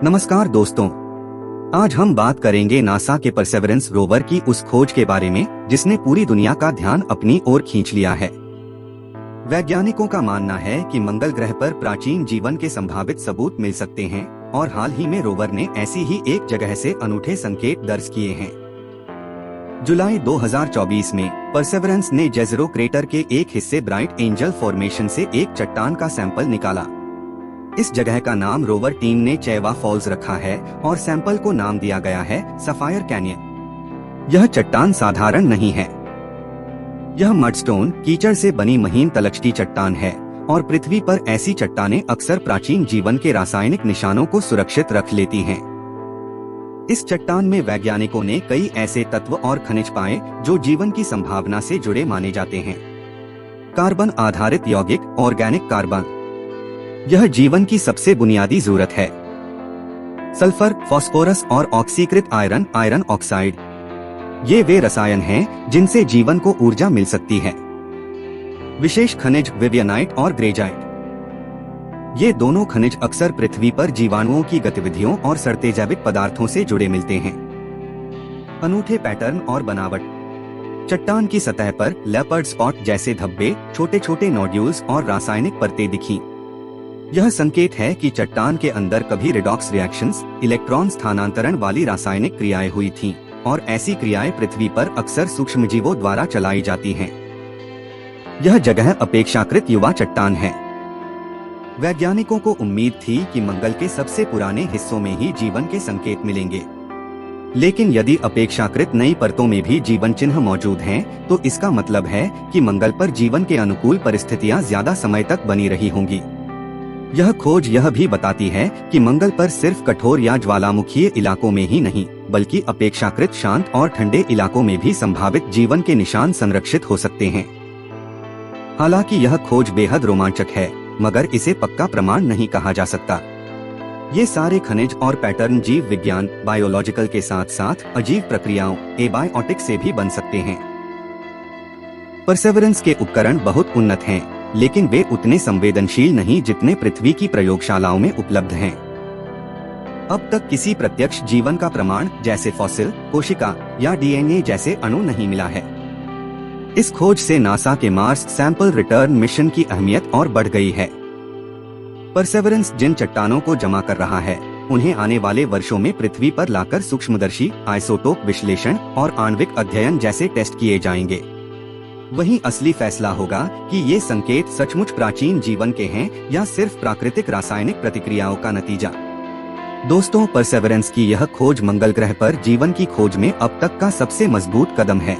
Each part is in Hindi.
नमस्कार दोस्तों, आज हम बात करेंगे नासा के परसेवरेंस रोवर की उस खोज के बारे में जिसने पूरी दुनिया का ध्यान अपनी ओर खींच लिया है। वैज्ञानिकों का मानना है कि मंगल ग्रह पर प्राचीन जीवन के संभावित सबूत मिल सकते हैं और हाल ही में रोवर ने ऐसी ही एक जगह से अनूठे संकेत दर्ज किए हैं। जुलाई 2024 में परसेवरेंस ने जेज़रो क्रेटर के एक हिस्से ब्राइट एंजल फॉर्मेशन से एक चट्टान का सैंपल निकाला। इस जगह का नाम रोवर टीम ने चैवा फॉल्स रखा है और सैंपल को नाम दिया गया है सफायर कैनियन। यह चट्टान साधारण नहीं है। यह मडस्टोन कीचड़ से बनी महीन तलछटी चट्टान है और पृथ्वी पर ऐसी चट्टानें अक्सर प्राचीन जीवन के रासायनिक निशानों को सुरक्षित रख लेती हैं। इस चट्टान में वैज्ञानिकों ने कई ऐसे तत्व और खनिज पाए जो जीवन की संभावना से जुड़े माने जाते हैं। कार्बन आधारित यौगिक ऑर्गेनिक कार्बन, यह जीवन की सबसे बुनियादी जरूरत है। सल्फर, फास्फोरस और ऑक्सीकृत आयरन, आयरन ऑक्साइड, ये वे रसायन हैं जिनसे जीवन को ऊर्जा मिल सकती है। विशेष खनिज विवियनाइट और ग्रेजाइट, ये दोनों खनिज अक्सर पृथ्वी पर जीवाणुओं की गतिविधियों और सड़ते जैविक पदार्थों से जुड़े मिलते हैं। अनूठे पैटर्न और बनावट, चट्टान की सतह पर लेपर्ड स्पॉट जैसे धब्बे, छोटे छोटे नोड्यूल्स और रासायनिक परतें दिखीं। यह संकेत है कि चट्टान के अंदर कभी रिडॉक्स रिएक्शंस, इलेक्ट्रॉन स्थानांतरण वाली रासायनिक क्रियाएं हुई थीं और ऐसी क्रियाएं पृथ्वी पर अक्सर सूक्ष्मजीवों द्वारा चलाई जाती हैं। यह जगह अपेक्षाकृत युवा चट्टान है। वैज्ञानिकों को उम्मीद थी कि मंगल के सबसे पुराने हिस्सों में ही जीवन के संकेत मिलेंगे, लेकिन यदि अपेक्षाकृत नई परतों में भी जीवन चिन्ह मौजूद हैं, तो इसका मतलब है कि मंगल पर जीवन के अनुकूल परिस्थितियां ज्यादा समय तक बनी रही होंगी। यह खोज यह भी बताती है कि मंगल पर सिर्फ कठोर या ज्वालामुखीय इलाकों में ही नहीं, बल्कि अपेक्षाकृत शांत और ठंडे इलाकों में भी संभावित जीवन के निशान संरक्षित हो सकते हैं। हालांकि यह खोज बेहद रोमांचक है, मगर इसे पक्का प्रमाण नहीं कहा जा सकता। ये सारे खनिज और पैटर्न जीव विज्ञान बायोलॉजिकल के साथ साथ अजीब प्रक्रियाओं एबायोटिक से भी बन सकते हैं। परसेवरेंस के उपकरण बहुत उन्नत हैं, लेकिन वे उतने संवेदनशील नहीं जितने पृथ्वी की प्रयोगशालाओं में उपलब्ध हैं। अब तक किसी प्रत्यक्ष जीवन का प्रमाण जैसे फॉसिल, कोशिका या डीएनए जैसे अणु नहीं मिला है। इस खोज से नासा के मार्स सैंपल रिटर्न मिशन की अहमियत और बढ़ गई है। परसेवरेंस जिन चट्टानों को जमा कर रहा है, उन्हें आने वाले वर्षों में पृथ्वी पर लाकर सूक्ष्मदर्शी, आइसोटोप विश्लेषण और आणविक अध्ययन जैसे टेस्ट किए जाएंगे। वहीं असली फैसला होगा कि ये संकेत सचमुच प्राचीन जीवन के हैं या सिर्फ प्राकृतिक रासायनिक प्रतिक्रियाओं का नतीजा। दोस्तों, परसेवरेंस की यह खोज मंगल ग्रह पर जीवन की खोज में अब तक का सबसे मजबूत कदम है।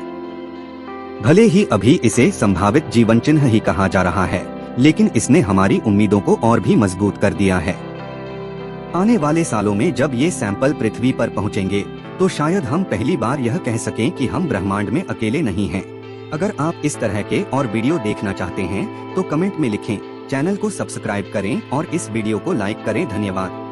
भले ही अभी इसे संभावित जीवन चिन्ह ही कहा जा रहा है, लेकिन इसने हमारी उम्मीदों को और भी मजबूत कर दिया है। आने वाले सालों में जब ये सैंपल पृथ्वी पर पहुंचेंगे, तो शायद हम पहली बार यह कह सकें कि हम ब्रह्मांड में अकेले नहीं हैं। अगर आप इस तरह के और वीडियो देखना चाहते हैं तो कमेंट में लिखें, चैनल को सब्सक्राइब करें और इस वीडियो को लाइक करें। धन्यवाद।